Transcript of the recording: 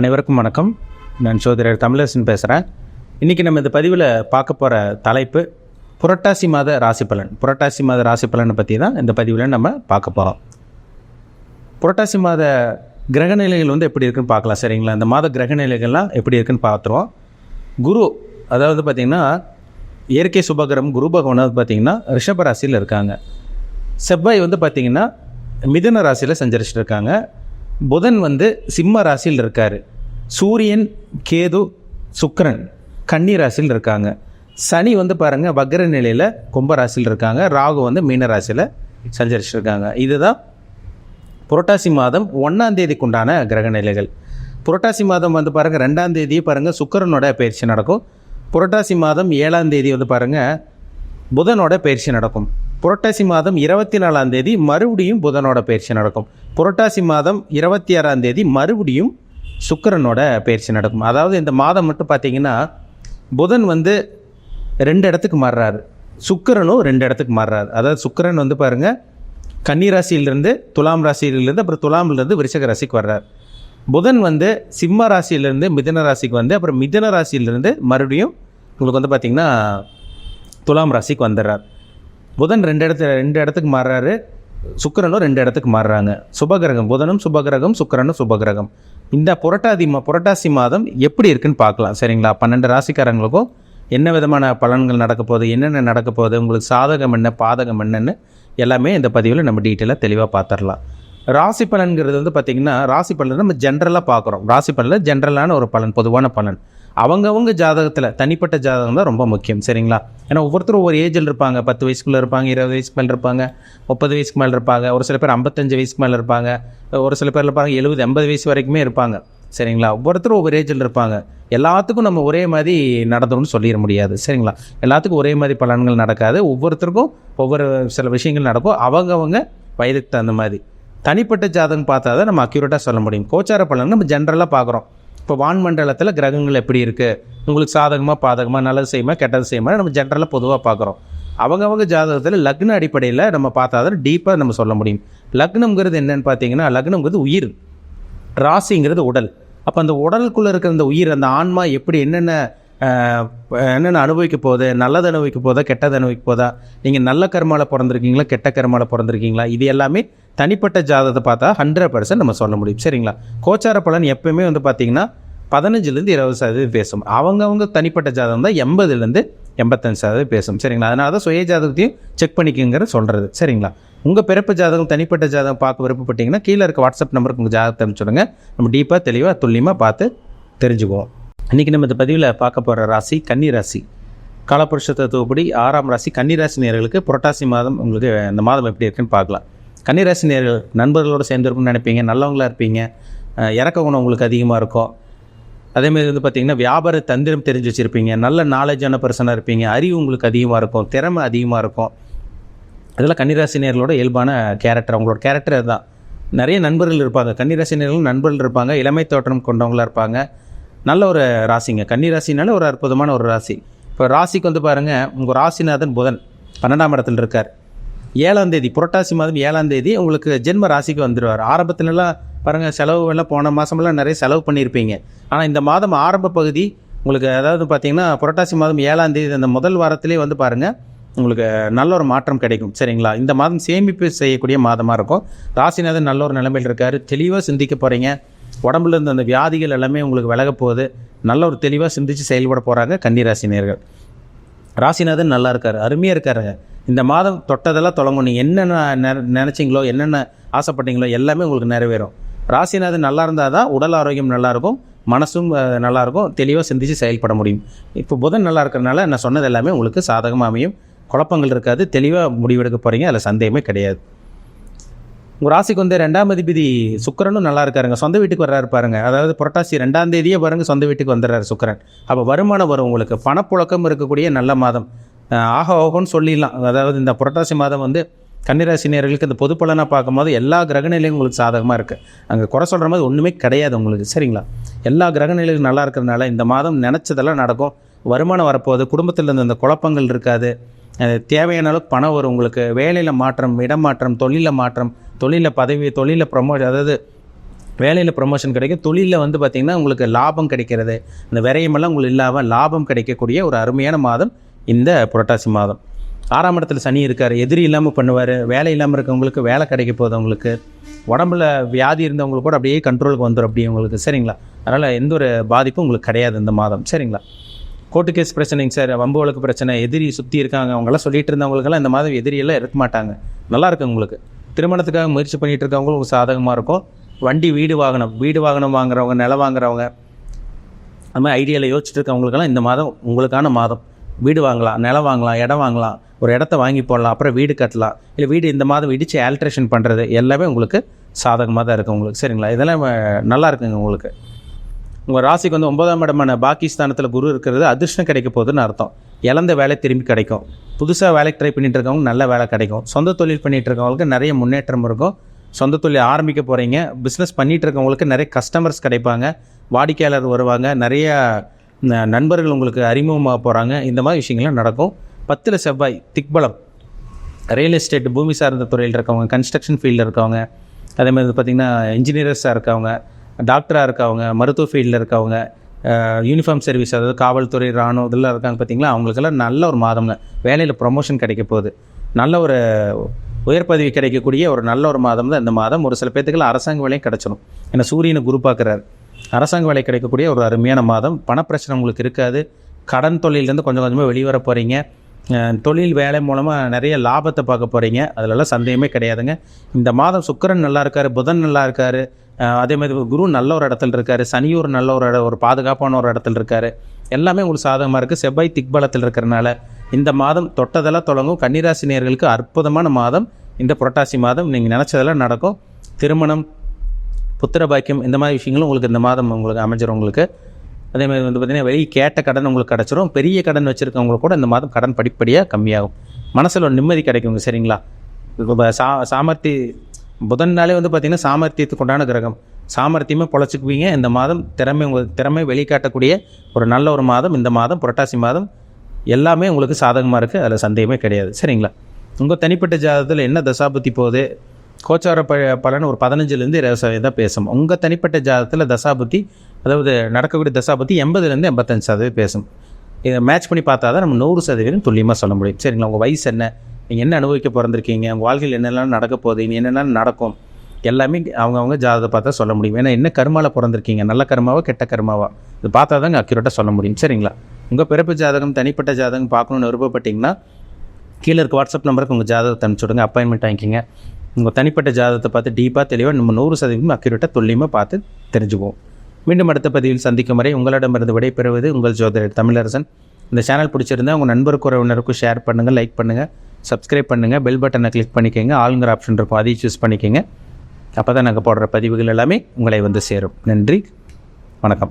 அனைவருக்கும் வணக்கம். நான் சோதரர் தமிழரசன் பேசுகிறேன். இன்றைக்கி நம்ம இந்த பதிவில் பார்க்க போகிற தலைப்பு புரட்டாசி மாத ராசி பலன். புரட்டாசி மாத ராசி பலனை பற்றி தான் இந்த பதிவில் நம்ம பார்க்க போகிறோம். புரட்டாசி மாத கிரகநிலைகள் எப்படி இருக்குன்னு பார்க்கலாம். சரிங்களா? இந்த மாத கிரகநிலைகள்லாம் எப்படி இருக்குன்னு பார்த்துருவோம். குரு, அதாவது பார்த்திங்கன்னா இயற்கை சுபகிரகம் குரு பகவான் பார்த்திங்கன்னா ரிஷப ராசியில் இருக்காங்க. செவ்வாய் பார்த்திங்கன்னா மிதுன ராசியில் சஞ்சரிச்சுட்டு இருக்காங்க. புதன் சிம்ம ராசியில் இருக்கார். சூரியன், கேது, சுக்கிரன் கன்னி ராசியில் இருக்காங்க. சனி பாருங்கள் வக்ர நிலையில் கும்ப ராசியில் இருக்காங்க. ராகு மீன ராசியில் சஞ்சரிச்சிருக்காங்க. இதுதான் புரட்டாசி மாதம் 1ஆம் தேதிக்கு உண்டான கிரக நிலைகள். புரட்டாசி மாதம் பாருங்கள் 2ஆம் தேதி பாருங்கள் சுக்கிரனோட பயிற்சி நடக்கும். புரட்டாசி மாதம் 7ஆம் தேதி பாருங்கள் புதனோட பயிற்சி நடக்கும். புரட்டாசி மாதம் 24ஆம் தேதி மறுபடியும் புதனோட பயிற்சி நடக்கும். புரட்டாசி மாதம் 26ஆம் தேதி மறுபடியும் சுக்கிரனோட பயிற்சி நடக்கும். அதாவது இந்த மாதம் மட்டும் பார்த்திங்கன்னா புதன் 2 இடத்துக்கு மாறுறாரு, சுக்கிரனும் 2 இடத்துக்கு மாறுறாரு. அதாவது சுக்கிரன் பாருங்கள் கன்னி ராசியிலிருந்து துலாம் ராசியிலிருந்து அப்புறம் துலாமிலிருந்து விருச்சிக ராசிக்கு வர்றார். புதன் சிம்ம ராசியிலிருந்து மிதுன ராசிக்கு அப்புறம் மிதுன ராசியிலிருந்து மறுபடியும் உங்களுக்கு பார்த்திங்கன்னா துலாம் ராசிக்கு வந்துடுறார். புதன் 2 இடத்துக்கு மாறுறாரு, சுக்கிரனும் 2 இடத்துக்கு மாறுறாங்க. சுபகிரகம் புதனும் சுபகிரகம், சுக்கிரனும் சுபகிரகம். இந்த புரட்டாசி மாதம் எப்படி இருக்குன்னு பார்க்கலாம். சரிங்களா? 12 ராசிக்காரங்களுக்கும் என்ன விதமான பலன்கள் நடக்க போகுது, என்னென்ன நடக்க போகுது, உங்களுக்கு சாதகம் என்ன பாதகம் என்னன்னு எல்லாமே இந்த பதிவில் நம்ம டீட்டெயிலாக தெளிவாக பார்த்துடலாம். ராசி பலன்கிறது பார்த்திங்கன்னா ராசி பலன் நம்ம ஜென்ரலாக பார்க்குறோம். ராசி பலனில் ஜென்ரலான ஒரு பலன், பொதுவான பலன். அவங்கவுங்க ஜாதகத்தில் தனிப்பட்ட ஜாதகம் தான் ரொம்ப முக்கியம். சரிங்களா? ஏன்னா ஒவ்வொருத்தரும் ஒவ்வொரு ஏஜில் இருப்பாங்க. 10 வயசுக்குள்ளே இருப்பாங்க, 20 வயசுக்கு மேலே இருப்பாங்க, 30 வயசுக்கு மேலே இருப்பாங்க, ஒரு சில பேர் 55 வயசுக்கு மேலே இருப்பாங்க, ஒரு சில பேர் இருப்பாங்க 70-80 வயசு வரைக்குமே இருப்பாங்க. சரிங்களா? ஒவ்வொருத்தரும் ஒவ்வொரு ஏஜில் இருப்பாங்க. எல்லாத்துக்கும் நம்ம ஒரே மாதிரி நடந்தோம்னு சொல்லிட முடியாது. சரிங்களா? எல்லாத்துக்கும் ஒரே மாதிரி பலன்கள் நடக்காது. ஒவ்வொருத்தருக்கும் ஒவ்வொரு சில விஷயங்கள் நடக்கும். அவங்கவுங்க வயதுக்கு தகுந்த மாதிரி தனிப்பட்ட ஜாதகம் பார்த்தா தான் நம்ம அக்யூரேட்டாக சொல்ல முடியும். கோச்சார பலன் நம்ம ஜென்ரலாக பார்க்குறோம். இப்போ வான்மண்டலத்தில் கிரகங்கள் எப்படி இருக்குது, உங்களுக்கு சாதகமாக பாதகமாக, நல்லது செய்யுமா கெட்டது செய்யுமா நம்ம ஜென்ரலாக பொதுவாக பார்க்குறோம். அவங்கவுங்க ஜாதகத்தில் லக்ன அடிப்படையில் நம்ம பார்த்தா தான் டீப்பாக நம்ம சொல்ல முடியும். லக்னம்ங்கிறது என்னென்னு பார்த்தீங்கன்னா லக்னம்ங்கிறது உயிர், ராசிங்கிறது உடல். அப்போ அந்த உடலுக்குள்ளே இருக்கிற அந்த உயிர், அந்த ஆன்மா எப்படி என்னென்ன அனுபவிக்க போகுது, நல்லது அனுபவிக்க போதா கெட்டது அனுபவிக்க போதா, நீங்கள் நல்ல கர்மாவில் பிறந்திருக்கீங்களா கெட்ட கர்மாவில் பிறந்திருக்கீங்களா, இது எல்லாமே தனிப்பட்ட ஜாதகத்தை பார்த்தா 100% நம்ம சொல்ல முடியும். சரிங்களா? கோச்சார பலன் எப்பவுமே பார்த்திங்கன்னா 15-20% பேசும். அவங்கவுங்க தனிப்பட்ட ஜாதகம் தான் 80-85% பேசும். சரிங்களா? அதனால தான் சுய ஜாதகத்தையும் செக் பண்ணிக்கங்கிற சொல்கிறது. சரிங்களா? உங்கள் பிறப்பு ஜாதகம் தனிப்பட்ட ஜாதகம் பார்க்க விருப்பப்பட்டீங்கன்னா கீழே இருக்க வாட்ஸ்அப் நம்பருக்கு உங்கள் ஜாதகத்தை அனுப்பிச்சுடுங்க. நம்ம டீப்பாக தெளிவாக துல்லியமாக பார்த்து தெரிஞ்சுக்குவோம். இன்றைக்கி நம்ம இந்த பதிவில் பார்க்க போகிற ராசி கன்னி ராசி. காலபுருஷ தத்துவப்படி 6ஆம் ராசி கன்னி ராசி நேயர்களுக்கு புரட்டாசி மாதம் உங்களுக்கு இந்த மாதம் எப்படி இருக்குன்னு பார்க்கலாம். கன்னி ராசி நேயர்கள் நண்பர்களோடு சேர்ந்துருக்குன்னு நினைப்பீங்க, நல்லவங்களாக இருப்பீங்க, இறக்க குணம் உங்களுக்கு அதிகமாக இருக்கும். அதேமாதிரி பார்த்திங்கன்னா வியாபார தந்திரம் தெரிஞ்சு வச்சுருப்பீங்க, நல்ல நாலேஜான பர்சனாக இருப்பீங்க, அறிவு உங்களுக்கு அதிகமாக இருக்கும், திறமை அதிகமாக இருக்கும். அதெல்லாம் கன்னிராசி நேயர்களோட இயல்பான கேரக்டர், அவங்களோட கேரக்டர் அதுதான். நிறைய நண்பர்கள் இருப்பாங்க, கன்னிராசி நேயர்களும் நண்பர்கள் இருப்பாங்க, இளமை தோற்றம் கொண்டவங்களாக இருப்பாங்க. நல்ல ஒரு ராசிங்க கன்னிராசினால, ஒரு அற்புதமான ஒரு ராசி. இப்போ ராசிக்கு பாருங்கள் உங்கள் ராசிநாதன் புதன் 12ஆம் இடத்துல இருக்கார். 7ஆம் தேதி புரட்டாசி மாதம் 7ஆம் தேதி உங்களுக்கு ஜென்ம ராசிக்கு வந்துடுவார். ஆரம்பத்துலலாம் பாருங்கள் செலவு எல்லாம் போன மாதமெல்லாம் நிறைய செலவு பண்ணியிருப்பீங்க. ஆனால் இந்த மாதம் ஆரம்ப பகுதி உங்களுக்கு, அதாவது பார்த்திங்கன்னா புரட்டாசி மாதம் 7ஆம் தேதி அந்த முதல் வாரத்திலே பாருங்கள் உங்களுக்கு நல்ல ஒரு மாற்றம் கிடைக்கும். சரிங்களா? இந்த மாதம் சேமிப்பு செய்யக்கூடிய மாதமாக இருக்கும். ராசிநாதன் நல்ல ஒரு நிலைமையில் இருக்கார். தெளிவாக சிந்திக்க போகிறீங்க. உடம்புல இருந்து அந்த வியாதிகள் எல்லாமே உங்களுக்கு விலக போகுது. நல்ல ஒரு தெளிவாக சிந்தித்து செயல்பட போகிறாங்க கன்னிராசி நேயர்கள். ராசிநாதன் நல்லா இருக்கார், அருமையாக இருக்காருங்க. இந்த மாதம் தொட்டதெல்லாம் தொடங்கும். நீங்கள் என்னென்ன நினச்சிங்களோ, என்னென்ன ஆசைப்பட்டீங்களோ எல்லாமே உங்களுக்கு நிறைவேறும். ராசிநாதன் நல்லா இருந்தால் தான் உடல் ஆரோக்கியம் நல்லாயிருக்கும், மனசும் நல்லாயிருக்கும், தெளிவாக சிந்தித்து செயல்பட முடியும். இப்போ புதன் நல்லா இருக்கிறனால நான் சொன்னது எல்லாமே உங்களுக்கு சாதகமாக அமையும். குழப்பங்கள் இருக்காது, தெளிவாக முடிவெடுக்க போகிறீங்க, அதில் சந்தேகமே கிடையாது. உங்கள் ராசிக்கு 2ஆம் அதிபதி சுக்கிரனும் நல்லா இருக்காருங்க. சொந்த வீட்டுக்கு வர்றாரு பாருங்க. அதாவது புரட்டாசி 2ஆம் தேதியே பாருங்கள் சொந்த வீட்டுக்கு வந்துடுறாரு சுக்கிரன். அப்போ வருமானம் வரும், உங்களுக்கு பணப்புழக்கம் இருக்கக்கூடிய நல்ல மாதம். ஆகோன்னு சொல்லிடலாம். அதாவது இந்த புரட்டாசி மாதம் கன்னிராசி நேயர்களுக்கு இந்த பொது பலனாக பார்க்கும்போது எல்லா கிரகநிலையும் உங்களுக்கு சாதகமாக இருக்குது. அங்கே குறை சொல்கிற மாதிரி ஒன்றுமே கிடையாது உங்களுக்கு. சரிங்களா? எல்லா கிரகநிலையும் நல்லா இருக்கிறதுனால இந்த மாதம் நினச்சதெல்லாம் நடக்கும். வருமானம் வரப்போகுது, குடும்பத்தில் இருந்த அந்த குழப்பங்கள் இருக்காது, தேவையான அளவுக்கு பணம் வரும் உங்களுக்கு. வேலையில் மாற்றம், இடமாற்றம், தொழிலில் மாற்றம், தொழிலில் பதவி, தொழிலில் ப்ரமோஷன், அதாவது வேலையில் ப்ரொமோஷன் கிடைக்கும். தொழிலில் வந்து பார்த்திங்கன்னா உங்களுக்கு லாபம் கிடைக்கிறது, இந்த விரயமெல்லாம் உங்களுக்கு இல்லாமல் லாபம் கிடைக்கக்கூடிய ஒரு அருமையான மாதம் இந்த புரட்டாசி மாதம். 6ஆம் இடத்துல சனி இருக்கார், எதிரி இல்லாமல் பண்ணுவார். வேலை இல்லாமல் இருக்கவங்களுக்கு வேலை கிடைக்க போகுது, உங்களுக்கு உடம்புல வியாதி இருந்தவங்களுக்கு கூட அப்படியே கண்ட்ரோலுக்கு வந்துடும் அப்படி உங்களுக்கு, சரிங்களா? அதனால் எந்த ஒரு பாதிப்பும் உங்களுக்கு கிடையாது இந்த மாதம், சரிங்களா? கோர்ட்டு கேஸ் பிரச்சனைங்க சார், வம்பு வழக்கு பிரச்சனை, எதிரி சுற்றி இருக்காங்க, அவங்களாம் சொல்லிட்டு இருந்தவங்களுக்கெல்லாம் இந்த மாதம் எதிரியெல்லாம் இருக்க மாட்டாங்க, நல்லா இருக்கு உங்களுக்கு. திருமணத்துக்காக முயற்சி பண்ணிகிட்டு இருக்கவங்களுக்கு சாதகமாக இருக்கும். வண்டி வீடு வாகனம் வாங்குறவங்க, நிலம் வாங்குறவங்க, அது மாதிரி ஐடியாவில் யோசிச்சுட்டு இருக்கவங்களுக்கெல்லாம் இந்த மாதம் உங்களுக்கான மாதம். வீடு வாங்கலாம், நிலம் வாங்கலாம், இடம் வாங்கலாம், ஒரு இடத்த வாங்கி போடலாம், அப்புறம் வீடு கட்டலாம், இல்லை வீடு இந்த மாதம் இடித்து ஆல்ட்ரேஷன் பண்ணுறது எல்லாமே உங்களுக்கு சாதகமாக தான் இருக்குது உங்களுக்கு, சரிங்களா? இதெல்லாம் நல்லா இருக்குங்க உங்களுக்கு. உங்கள் ராசிக்கு வந்து 9ஆம் இடமான பாகிஸ்தானத்தில் குரு இருக்கிறது அதிர்ஷ்டம் கிடைக்க போகுதுன்னு அர்த்தம். இழந்த வேலை திரும்பி கிடைக்கும். புதுசாக வேலைக்கு ட்ரை பண்ணிகிட்டு இருக்கவங்க நல்ல வேலை கிடைக்கும். சொந்த தொழில் பண்ணிகிட்டு இருக்கவங்களுக்கு நிறைய முன்னேற்றம் இருக்கும். சொந்த தொழில் ஆரம்பிக்க போகிறீங்க, பிஸ்னஸ் பண்ணிகிட்டு இருக்கவங்களுக்கு நிறைய கஸ்டமர்ஸ் கிடைப்பாங்க, வாடிக்கையாளர் வருவாங்க, நிறைய நண்பர்கள் உங்களுக்கு அறிமுகமாக போகிறாங்க. இந்த மாதிரி விஷயங்கள்லாம் நடக்கும். 10ல் செவ்வாய் திக்பலம், ரியல் எஸ்டேட் பூமி சார்ந்த துறையில் இருக்கவங்க, கன்ஸ்ட்ரக்ஷன் ஃபீல்டில் இருக்கவங்க, அதேமாதிரி பார்த்திங்கன்னா இன்ஜினியர்ஸாக இருக்கவங்க, டாக்டராக இருக்கவங்க, மருத்துவ ஃபீல்டில் இருக்கவங்க, யூனிஃபார்ம் சர்வீஸ் அதாவது காவல்துறை, இராணுவம் இதெல்லாம் இருக்காங்க பார்த்திங்களா, அவங்களுக்கெல்லாம் நல்ல ஒரு மாதம்ங்க. வேலையில் ப்ரொமோஷன் கிடைக்க போகுது, நல்ல ஒரு உயர் பதவி கிடைக்கக்கூடிய ஒரு நல்ல ஒரு மாதம் தான் இந்த மாதம். ஒரு சில பேர்த்துக்கெல்லாம் அரசாங்க வேலையும் கிடச்சிடும், ஏன்னா சூரியனை குரு பார்க்குறாரு. அரசாங்க வேலை கிடைக்கக்கூடிய ஒரு அருமையான மாதம். பணப்பிரச்சனை உங்களுக்கு இருக்காது. கடன் தொழிலேருந்து கொஞ்சம் கொஞ்சமாக வெளிவர போகிறீங்க. தொழில் வேலை மூலமாக நிறைய லாபத்தை பார்க்க போகிறீங்க, அதிலெல்லாம் சந்தேகமே கிடையாதுங்க. இந்த மாதம் சுக்கிரன் நல்லா இருக்கார், புதன் நல்லா இருக்கார், அதேமாதிரி குரு நல்ல ஒரு இடத்துல இருக்கார், சனியூர் நல்ல ஒரு பாதுகாப்பான ஒரு இடத்துல இருக்கார். எல்லாமே உங்களுக்கு சாதகமாக இருக்குது. செவ்வாய் திக்பலத்தில் இருக்கிறனால இந்த மாதம் தொட்டதெல்லாம் தொடங்கும். கன்னிராசி நேயர்களுக்கு அற்புதமான மாதம் இந்த புரட்டாசி மாதம். நீங்கள் நினச்சதெல்லாம் நடக்கும். திருமணம், புத்திர பாக்கியம், இந்த மாதிரி விஷயங்களும் உங்களுக்கு இந்த மாதம் உங்களுக்கு அமைஞ்சிடும் உங்களுக்கு. அதேமாதிரி வந்து பார்த்திங்கன்னா வெளியே கேட்ட கடன் உங்களுக்கு கிடச்சிரும். பெரிய கடன் வச்சுருக்கவங்களுக்கு கூட இந்த மாதம் கடன் படிப்படியாக கம்மியாகும். மனசில் ஒரு நிம்மதி கிடைக்குங்க, சரிங்களா? இப்போ புதன்னாலே வந்து பார்த்திங்கன்னா சாமர்த்தியத்துக்கு உண்டான கிரகம். சாமர்த்தியமாக பொழைச்சிக்குவீங்க. இந்த மாதம் திறமை வெளிக்காட்டக்கூடிய ஒரு நல்ல ஒரு மாதம் இந்த மாதம் புரட்டாசி மாதம். எல்லாமே உங்களுக்கு சாதகமாக இருக்குது, அதில் சந்தேகமே கிடையாது, சரிங்களா? உங்கள் தனிப்பட்ட ஜாதகத்தில் என்ன தசாபுத்தி போகுது, கோச்சார பலன் ஒரு 15லேருந்து 20% தான் பேசும். உங்கள் தனிப்பட்ட ஜாதகத்தில் தசாபுத்தி, அதாவது நடக்கக்கூடிய தசாபுத்தி 80லேருந்து 85% பேசும். இதை மேட்ச் பண்ணி பார்த்தா தான் நம்ம 100% துல்லியமாக சொல்ல முடியும், சரிங்களா? உங்கள் வயசு என்ன, நீங்கள் என்ன அனுபவிக்க பிறந்திருக்கீங்க, உங்கள் வாழ்க்கையில் என்னெல்லாம் நடக்க போகுது, இனி என்னெல்லாம் நடக்கும், எல்லாமே அவங்கவுங்க ஜாதகத்தை பார்த்தா சொல்ல முடியும். ஏன்னா என்ன கர்மாவில் பிறந்திருக்கீங்க, நல்ல கர்மாவா கெட்ட கர்மாவா, இது பார்த்தா தாங்க அக்யூரேட்டாக சொல்ல முடியும், சரிங்களா? உங்கள் பிறப்பு ஜாதகம், தனிப்பட்ட ஜாதகம் பார்க்கணுன்னு விருப்பப்பட்டிங்கன்னா கீழே இருக்க வாட்ஸ்அப் நம்பருக்கு உங்கள் ஜாதகத்தை அனுப்பிச்சுடுங்க, அப்பாயின்மெண்ட் வாங்கிக்கிங்க. உங்கள் தனிப்பட்ட ஜாதகத்தை பார்த்து டீப்பாக தெளிவாக நம்ம 100% அக்யூரேட்டாக துல்லியமாக பார்த்து தெரிஞ்சுக்குவோம். மீண்டும் அடுத்த பதிவில் சந்திக்கும் வரை உங்களிடமிருந்து விடைபெறுவது உங்கள் ஜோதிடர் தமிழரசன். இந்த சேனல் பிடிச்சிருந்தால் உங்கள் நண்பருக்கு உறவினருக்கும் ஷேர் பண்ணுங்கள், லைக் பண்ணுங்கள், சப்ஸ்கிரைப் பண்ணுங்கள், பெல் பட்டனை கிளிக் பண்ணிக்கோங்க, ஆளுங்கிற ஆப்ஷன் இருக்கும், அதையும் சூஸ் பண்ணிக்கோங்க. அப்போ தான் நாங்கள் போடுற பதிவுகள் எல்லாமே உங்களை வந்து சேரும். நன்றி, வணக்கம்.